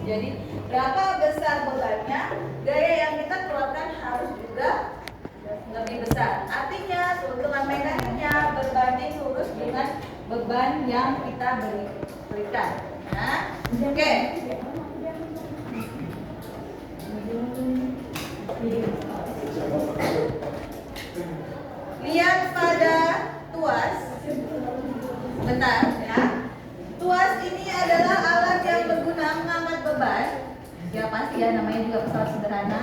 Jadi berapa besar bebannya, gaya yang kita keluarkan harus juga lebih besar. Artinya keuntungan mekaniknya berbanding lurus dengan beban yang kita berikan. Nah, oke. Lihat pada tuas. Bentar ya. Tuas ini adalah alat yang berguna mengangkat beban. Ya pasti ya, namanya juga pesawat sederhana.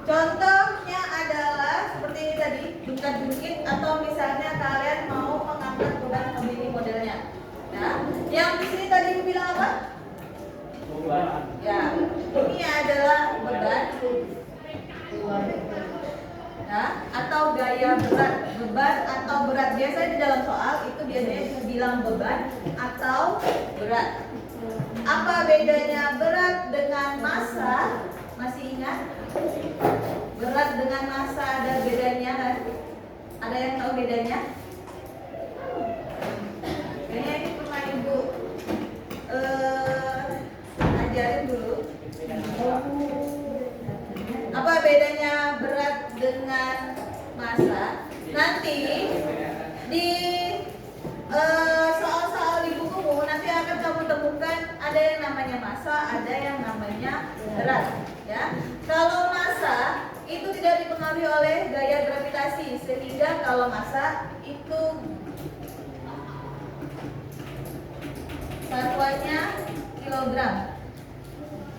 Contohnya adalah seperti ini tadi, jungkat-jungkit, atau misalnya kalian mau mengangkat beban begini modelnya. Ya, yang di sini tadi aku bilang apa? Beban. Ya, ini adalah beban. Ya, atau gaya berat, beban atau berat. Biasanya di dalam soal itu biasanya bilang beban atau berat. Apa bedanya berat dengan massa? Masih ingat? Berat dengan massa ada bedanya kan? Ada yang tahu bedanya? Kayaknya ini pernah ibu ajarin dulu. Apa bedanya berat dengan massa? Nanti di soal-soal di bukumu nanti akan kamu temukan ada yang namanya massa, ada yang namanya berat. Ya, kalau massa itu tidak dipengaruhi oleh gaya gravitasi, sehingga kalau massa itu satuannya kilogram.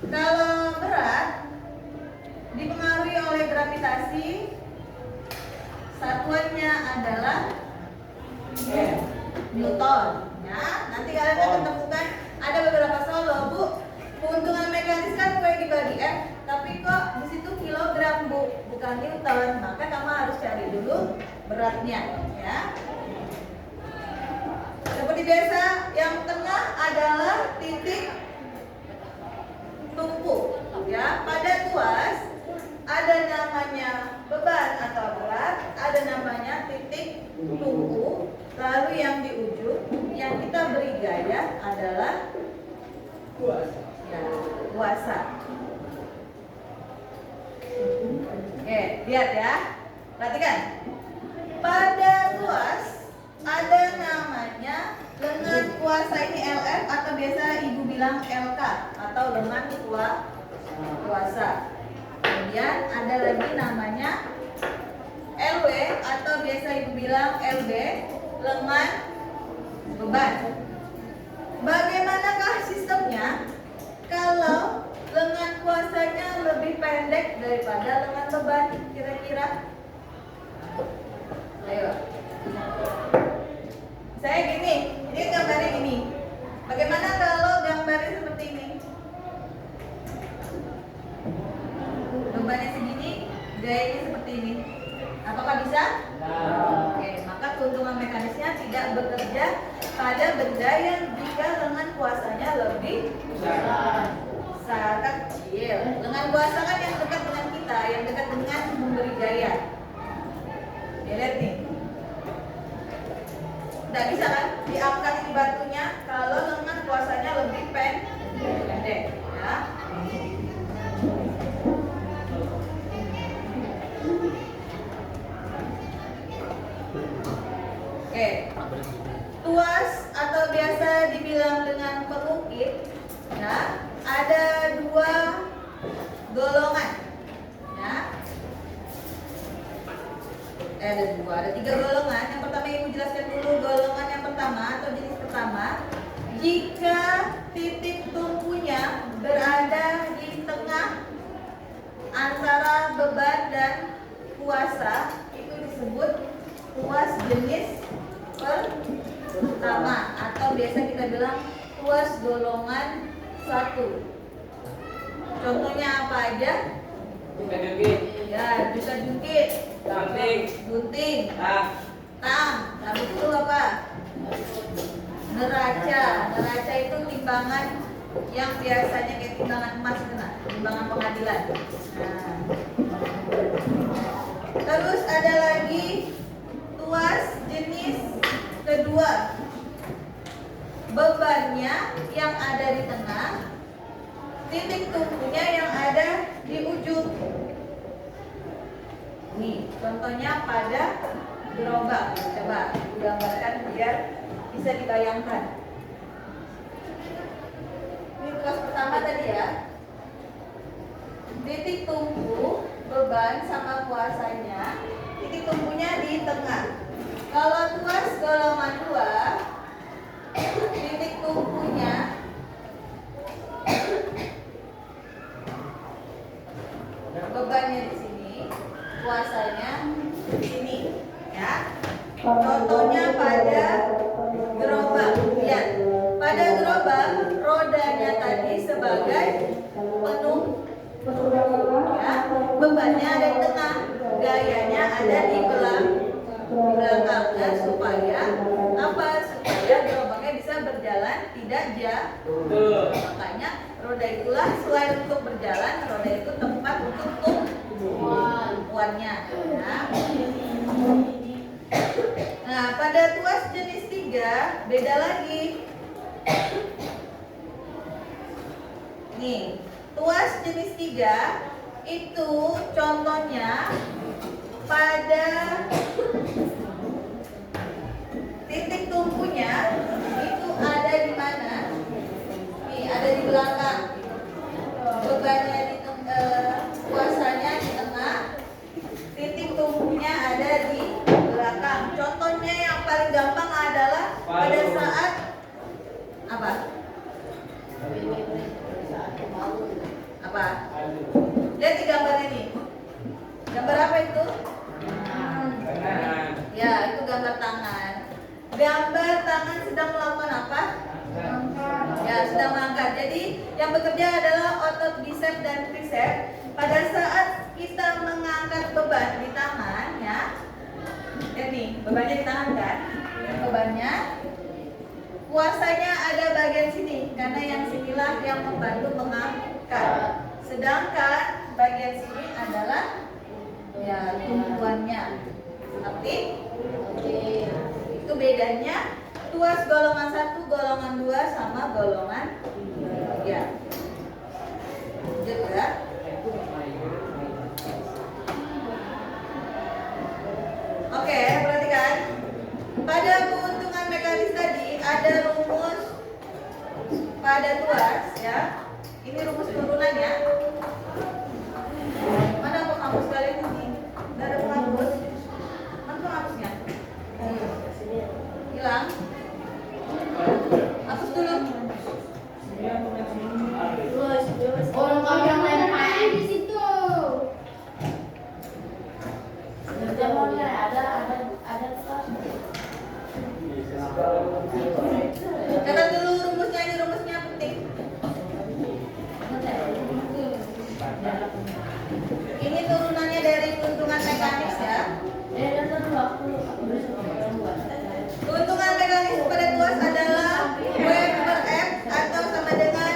Kalau berat dipengaruhi oleh gravitasi, satuannya adalah Newton. Ya, nanti kalian akan temukan ada beberapa soal loh, Bu. Keuntungan mekanis kan dibagi F, tapi kok di situ kilogram, Bu, bukan Newton. Maka kamu harus cari dulu beratnya, ya. Seperti biasa, yang tengah adalah titik tumpu. Ya, pada tuas ada namanya beban atau berat, ada namanya titik tumpu. Lalu yang di ujung yang kita beri gaya adalah kuasa. Oke, lihat ya. Perhatikan. Pada tuas ada namanya lengan kuasa, ini LF atau biasa ibu bilang LK atau lengan kuasa. Kemudian ada lagi namanya LW atau biasa ibu bilang LB, lengan beban. Bagaimanakah sistemnya kalau lengan kuasanya lebih pendek daripada lengan beban? Kira-kira? Ayo. Saya gini, ini gambarnya gini. Bagaimana kalau gambarnya seperti ini? Bebannya segini, gayanya seperti ini. Apakah bisa? Oke, maka keuntungan mekanisnya tidak bekerja pada benda yang jika lengan kuasanya lebih sangat kecil. Lengan kuasa kan yang dekat dengan kita, yang dekat dengan memberi gaya. Ya, lihat nih. Tidak bisa kan diangkat ini batunya kalau lengan kuasanya lebih pendek, ya. Oke, tuas atau biasa dibilang dengan pengukit, ya, ada dua golongan, ya. Ada tiga golongan. Yang pertama ibu jelaskan dulu golongan yang pertama atau jenis pertama. Jika titik tumpunya berada di tengah antara beban dan kuasa, itu disebut tuas jenis pertama atau biasa kita bilang tuas golongan 1. Contohnya apa aja? Jungkit. Ya, jungkit, gunting, tang. Habis itu apa? Neraca. Neraca itu timbangan yang biasanya kayak timbangan emas itu, nah, timbangan pengadilan. Nah. Terus ada lagi tuas jenis kedua. Bebannya yang ada di tengah, titik tumpunya yang ada di ujung. Nih, contohnya pada gerobak. Coba gambarkan biar bisa dibayangkan. Ini tugas pertama tadi ya. Titik tumpu, beban sama kuasanya. Titik tumpunya di tengah. Kalau tuas golongan 2, titik tumpunya bebannya di sini, kuasanya di sini, ya. Contohnya pada gerobak. Lihat, pada gerobak rodanya tadi sebagai penumpu, ya. Bebannya ada di tengah, gayanya ada di belakangnya supaya apa? Supaya gerobaknya bisa berjalan tidak jatuh. Makanya roda itulah selain untuk berjalan, roda itu tempat untuk tumpuannya, ya. Nah, pada tuas jenis 3 beda lagi. Nih, tuas jenis 3 itu contohnya pada titik tumpunya itu ada di mana? Nih, ada di belakang. Bebannya di kuasanya di tengah. Titik tumpunya ada di belakang. Contohnya yang paling gampang adalah pada saat apa? Apa? Lihat di gambar ini. Gambar apa itu? Ya, itu gambar tangan. Gambar tangan sedang melakukan apa? Ya, sedang mengangkat. Jadi yang bekerja adalah otot bicep dan tricep. Pada saat kita mengangkat beban di tangan, ya. Ini bebannya di tangan kan? Bebannya, kuasanya ada bagian sini karena yang sinilah yang membantu mengangkat. Sedangkan bagian sini adalah ya tumpuannya. Seperti itu bedanya tuas golongan 1, golongan 2 sama golongan 3. Lanjut ya. Oke, perhatikan. Pada keuntungan mekanis tadi ada rumus pada tuas ya. Ini rumus turunan ya. Mana penghapus kalian ini? Nggak ada penghapus. Mana penghapusnya? Hilang. Hapus dulu. Orang yang main di situ. Catat dulu rumusnya, ini rumusnya penting. Ini turunannya dari keuntungan mekanis ya. Keuntungan mekanis pada tuas adalah W per F atau sama dengan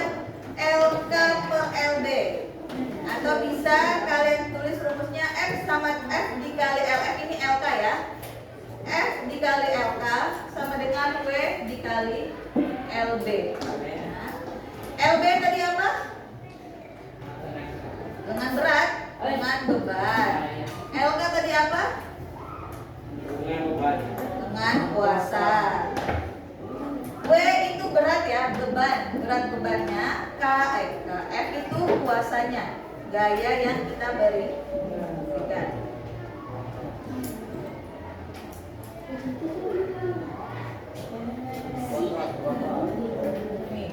LK per LB. Atau bisa kalian tulis rumusnya F sama F dikali LF, ini LK ya. F dikali LK sama dengan W dikali LB. Nah, LB tadi apa? Dengan berat, dengan beban. LK tadi apa? Dengan kuasa. W itu berat ya, beban. Berat bebannya. F itu kuasanya, gaya yang kita berikan. Nih.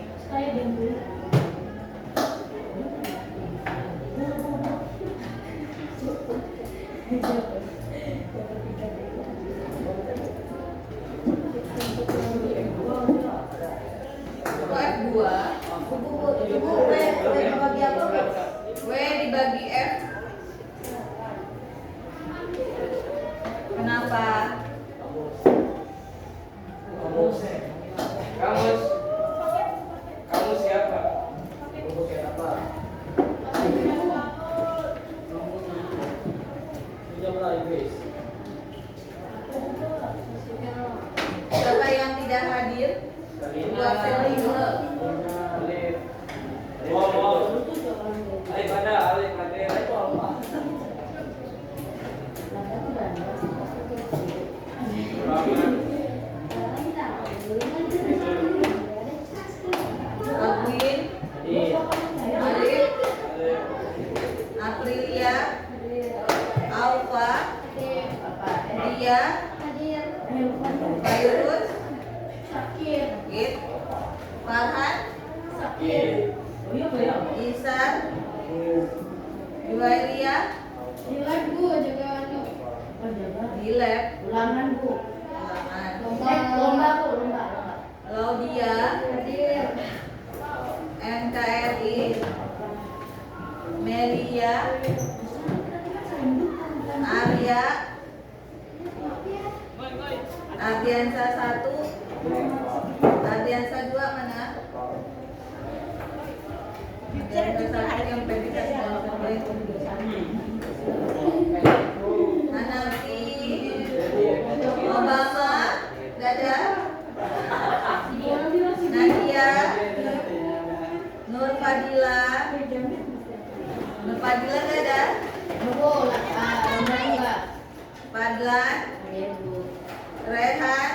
F2 W dibagi F. Kenapa? Kamu siapa? Ibu Ailia Di lab Bu, jaga anu. Oh, jaga. di lab Ulangan Bu. ulangan. Lomba Bu, lomba. Laudia Hadir. NKRI Melia Arya Ardiansa 1 Ardiansa 2 mana? Ardiansa 1 yang PDK Hanafi Obama gak ada. Nadia Nur Fadila gak ada. Bu, lomba enggak? Fadlan Hadir Bu. Rehan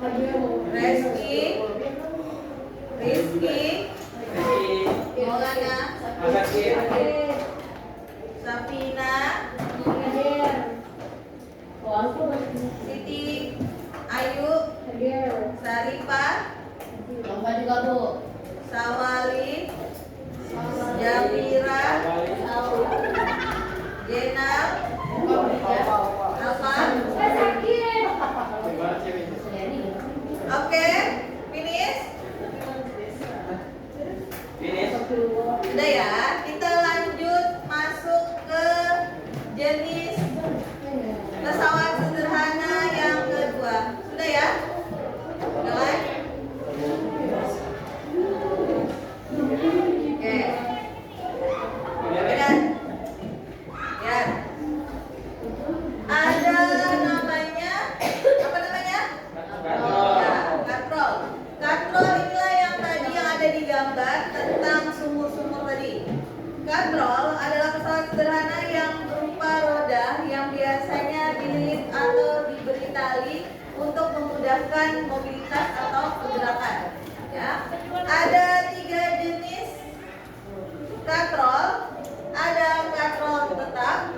Hadir Bu. Rizky Maulana Hadir. Safina Hadir. Oh, aku Siti Ayu hadir. Saripah Lomba juga Bu. Sawali Jabira Jenal Alfa. Oke, finish? Sudah ya, kita lanjut masuk ke jenis pesawat sederhana yang kedua. Sudah ya? Sudah kan? Oke. Oke dan ya. Ada namanya apa namanya? Ya, katrol. Katrol inilah yang tadi yang ada di gambar tentang sumur-sumur tadi. Katrol adalah pesawat sederhana yang berupa roda yang biasanya dililit atau diberi tali untuk memudahkan mobilitas atau pergerakan. Ya, ada 3 jenis katrol. Ada katrol tetap,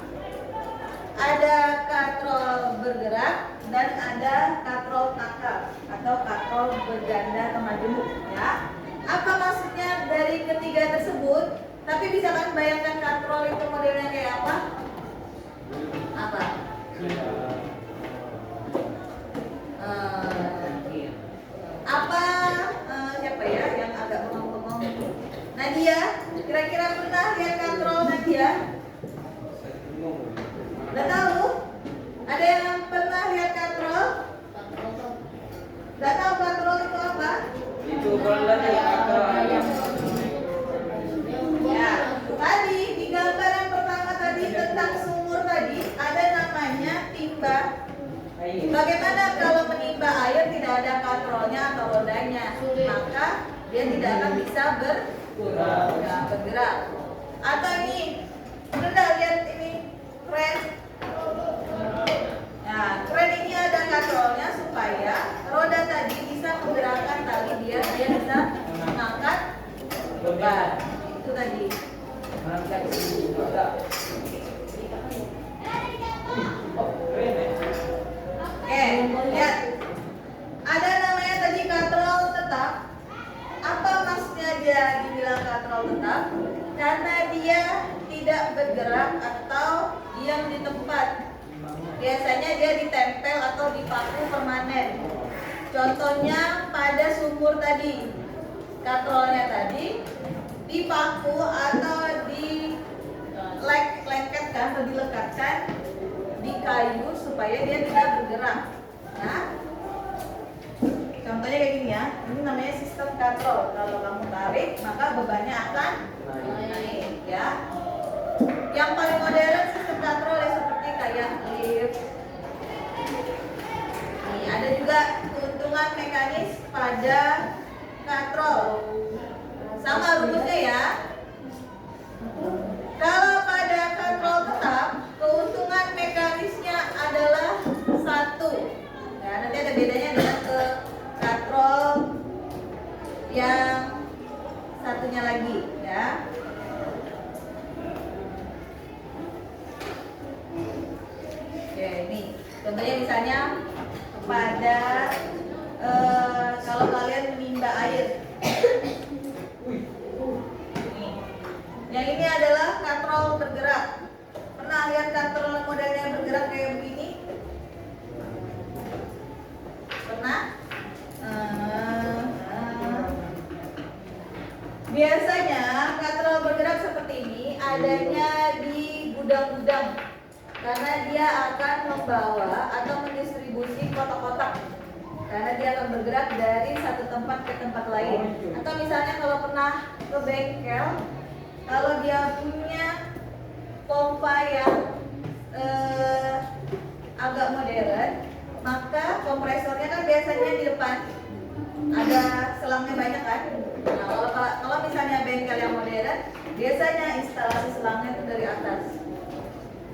ada katrol bergerak, dan ada katrol takap atau katrol berganda temajemuk. Ya, apa maksudnya dari ketiga tersebut? Tapi bisa kan bayangkan katrol itu modelnya kayak apa? Apa? Siapa ya yang agak bengong-bengong? Nadia, kira-kira pernah lihat katrol Nadia? Udah tahu? Ada yang pernah lihat katrol? Udah tahu katrol itu apa? Itu bola yang Ya, tadi di gambar yang pertama tadi tentang sumur tadi ada namanya timba. Bagaimana kalau menimba air tidak ada katrolnya atau rodanya, maka dia tidak akan bisa bergerak. Atau ini, sudah lihat ini kren. Nah, kren ini ada katrolnya supaya roda tadi bisa menggerakkan tali dia bisa mengangkat beban. Itu tadi. Oke, lihat. Ada namanya tadi katrol tetap. Apa maksudnya dia dibilang katrol tetap? Karena dia tidak bergerak atau diam di tempat. Biasanya dia ditempel atau dipaku permanen. Contohnya pada sumur tadi. Katrolnya tadi dipaku atau dilekatkan atau dilekatkan di kayu supaya dia tidak bergerak. Nah, contohnya kayak gini ya. Ini namanya sistem katrol. Kalau kamu tarik, maka bebannya akan naik ya. Yang paling modern sistem katrol ya seperti kayak lift. Nih, ada juga keuntungan mekanis pada katrol. Sama rumusnya ya. Kalau pada katrol tetap, keuntungan mekanisnya adalah 1. Ya, nanti ada bedanya dengan ke katrol yang satunya lagi ya. Oke, ini contohnya misalnya pada kalau kalian menimba air. Nih. Yang ini adalah katrol bergerak. Pernah lihat katrol modelnya bergerak kayak begini? Pernah? Biasanya katrol bergerak seperti ini adanya di gudang-gudang karena dia akan membawa atau mendistribusi kotak-kotak, karena dia akan bergerak dari satu tempat ke tempat lain. Atau misalnya kalau pernah ke bengkel, kalau dia punya pompa yang agak modern, maka kompresornya kan biasanya di depan ada selangnya banyak kan. Nah, kalau misalnya bengkel yang modern, biasanya instalasi selangnya itu dari atas.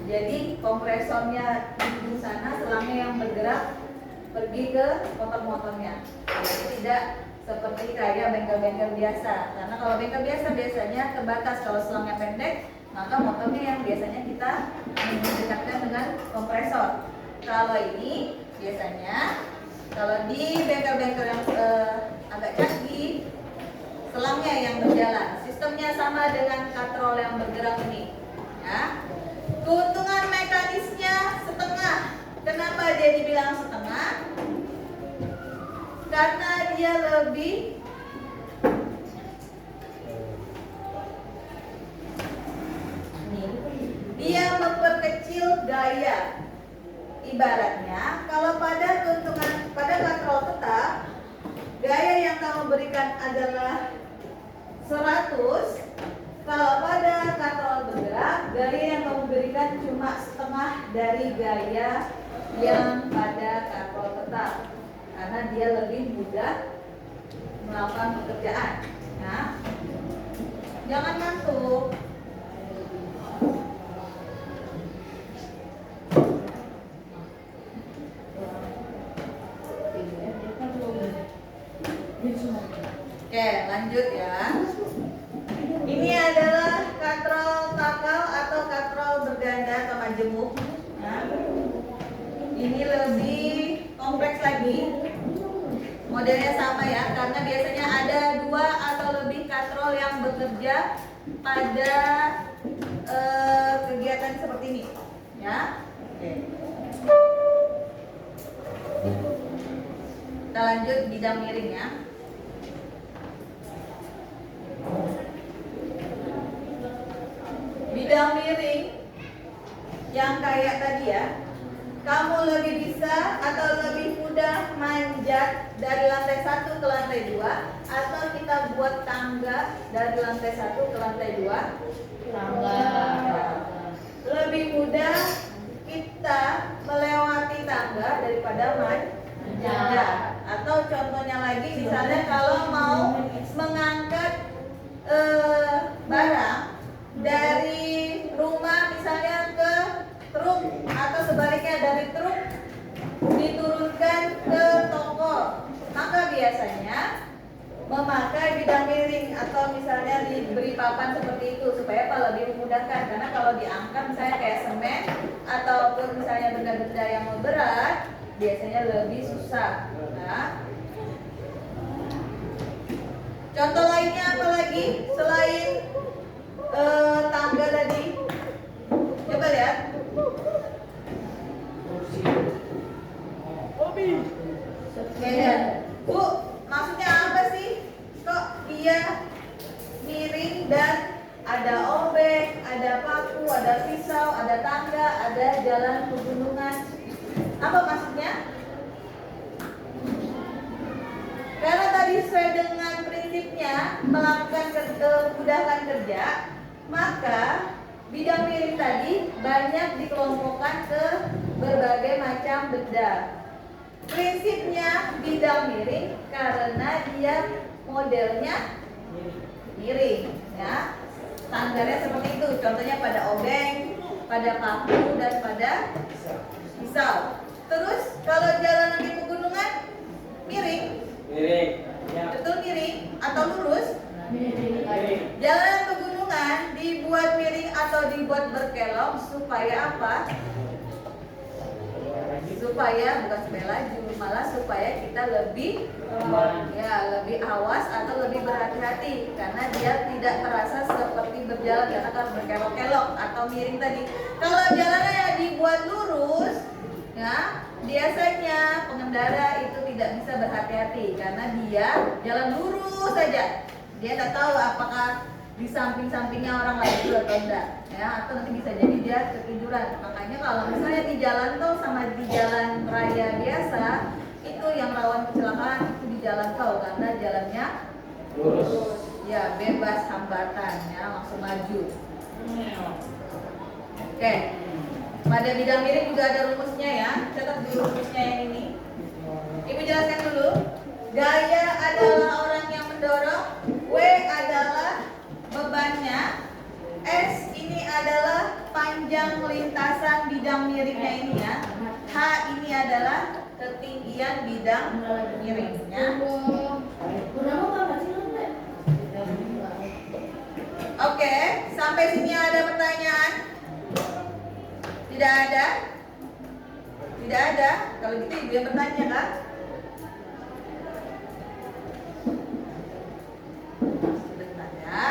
Jadi kompresornya di ujung sana, selangnya yang bergerak pergi ke motor-motornya. Jadi tidak seperti kayak bengkel-bengkel biasa. Karena kalau bengkel biasa biasanya terbatas, kalau selangnya pendek, maka motornya yang biasanya kita mendekatkan dengan kompresor. Kalau ini biasanya kalau di bengkel-bengkel yang agak canggih, selangnya yang berjalan. Sistemnya sama dengan katrol yang bergerak ini. Ya. Keuntungan mekanisnya setengah. Kenapa dia dibilang setengah? Karena dia lebih memperkecil gaya. Ibaratnya kalau pada katrol tetap, gaya yang kamu berikan adalah 100. Kalau pada katrol bergerak, gaya yang kamu berikan cuma setengah dari gaya yang pada katrol tetap, karena dia lebih mudah melakukan pekerjaan. Nah, jangan ngantuk. Oke, lanjut ya. Ini adalah katrol takal atau katrol berganda atau majemuk. Nah, ini lebih kompleks lagi. Modelnya sama ya, karena biasanya ada 2 atau lebih katrol yang bekerja pada kegiatan seperti ini. Ya. Oke. Kita lanjut bidang miring ya. Bidang miring yang kayak tadi ya, kamu lebih bisa atau lebih mudah manjat dari lantai 1 ke lantai 2, atau kita buat tangga dari lantai 1 ke lantai 2? Tangga. Lebih mudah kita melewati tangga daripada manjat. Atau contohnya lagi, misalnya kalau mau mengangkat barang dari rumah misalnya ke truk, atau sebaliknya dari truk diturunkan ke toko, maka biasanya memakai bidang miring atau misalnya diberi papan seperti itu supaya apa, lebih memudahkan. Karena kalau diangkat misalnya kayak semen ataupun misalnya benda-benda yang berat, biasanya lebih susah. Nah, contoh lainnya apa lagi selain tangga tadi? Coba lihat. Lihat. Bu, maksudnya apa sih? Kok dia miring dan ada obeng, ada paku, ada pisau, ada tangga, ada jalan pegunungan? Apa maksudnya? Karena tadi sesuai dengan prinsipnya melakukan memudahkan kerja, maka bidang miring tadi banyak dikelompokkan ke berbagai macam benda. Prinsipnya bidang miring karena dia modelnya miring, ya. Standarnya seperti itu. Contohnya pada obeng, pada paku, dan pada pisau. Terus kalau jalan di pegunungan miring. Miring. Ya. Betul, miring atau lurus? Miring. Jalan pegunungan dibuat miring atau dibuat berkelok supaya apa? Supaya bukan supaya laju, malah supaya kita lebih lebih awas atau lebih berhati-hati, karena dia tidak terasa seperti seperti berjalan di atas harus berkelok-kelok atau miring tadi. Kalau jalannya yang dibuat lurus, ya biasanya pengendara itu tidak bisa berhati-hati karena dia jalan lurus saja. Dia tidak tahu apakah di samping-sampingnya orang lain atau enggak, ya, atau nanti bisa jadi dia ketiduran. Makanya kalau misalnya di jalan tol sama di jalan raya biasa, itu yang rawan kecelakaan itu di jalan tol karena jalannya Lurus. ya bebas hambatan, ya langsung maju. Oke, pada bidang miring juga ada rumusnya ya. Catat dulu rumusnya yang ini. Ibu jelaskan dulu. Gaya adalah orang yang mendorong, W adalah bebannya, S ini adalah panjang lintasan bidang miringnya ini ya. H ini adalah ketinggian bidang miringnya. Oke, sampai sini ada pertanyaan? Tidak ada? Tidak ada? Kalau gitu ibu yang bertanya kan? Sebentar ya.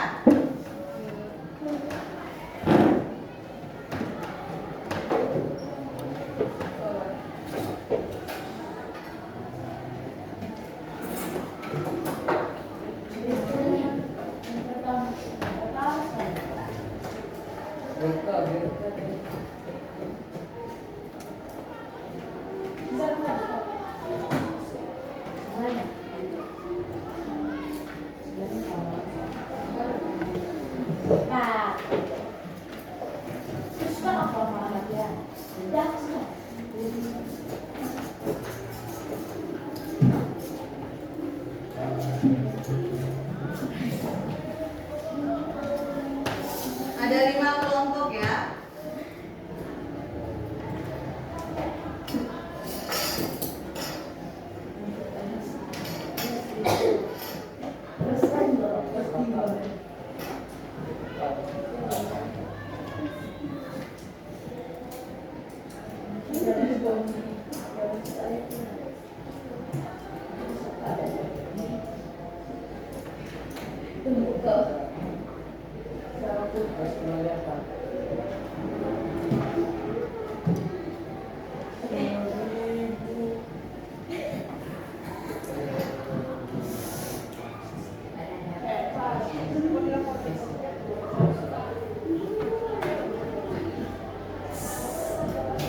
Ada 5 kelompok ya.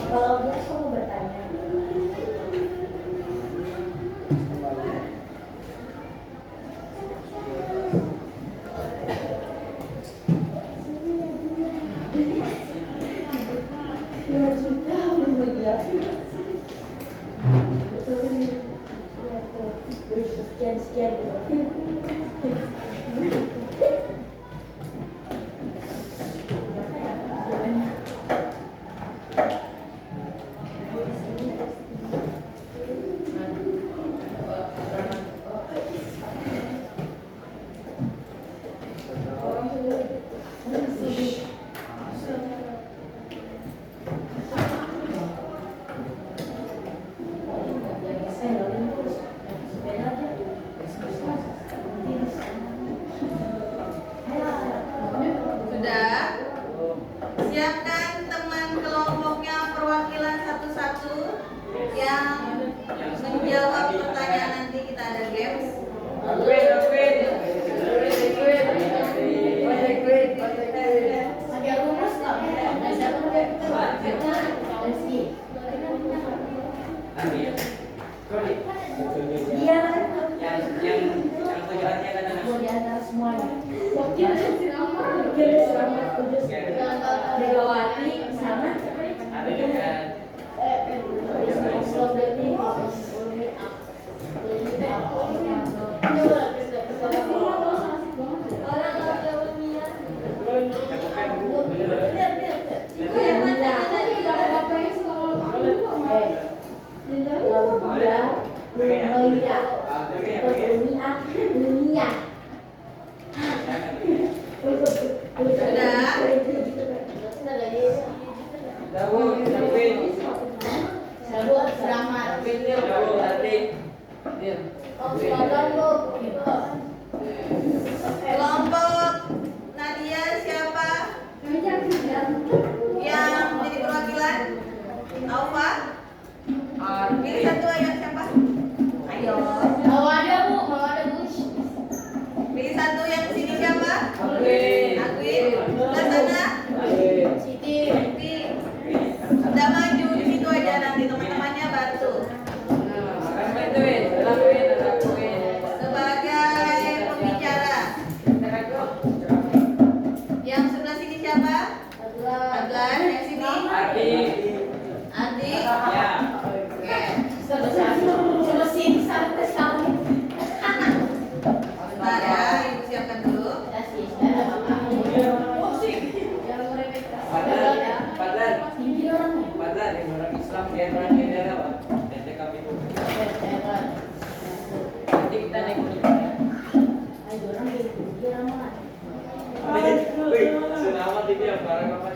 Kalau dia mau bertanya, sekian. Sudah? Siapkan teman kelompoknya perwakilan satu-satu yang menjawab pertanyaan nanti kita ada games. Ada rumus nggak? Dia Yang tujuannya kan anak. di antara semuanya. Selamat Kudus Megawati sama Ada juga. Sudah? Yang menjadi perwakilan Alfa. Pilih satu ayat siapa? Ayo. Mau ada bu, mau ada bu. Pilih satu yang sini siapa? Agwin. Agwin. Sebelah sana. Siti. Siti. Sudah maju di situ aja, nanti teman-temannya bantu. Akan bantuin. Lakuin. Sebagai pembicara. Yang sebelah sini siapa? Adlan. Yang sini? Ardi. Adi. Ya. Oke. Selesai sampai sekarang. Bentar ya, ibu siapkan dulu. Padahal yang orang Islam dia orang yang ada apa? TTKP itu. Nanti kita naik kuda. Wih, senama TV yang barang apa?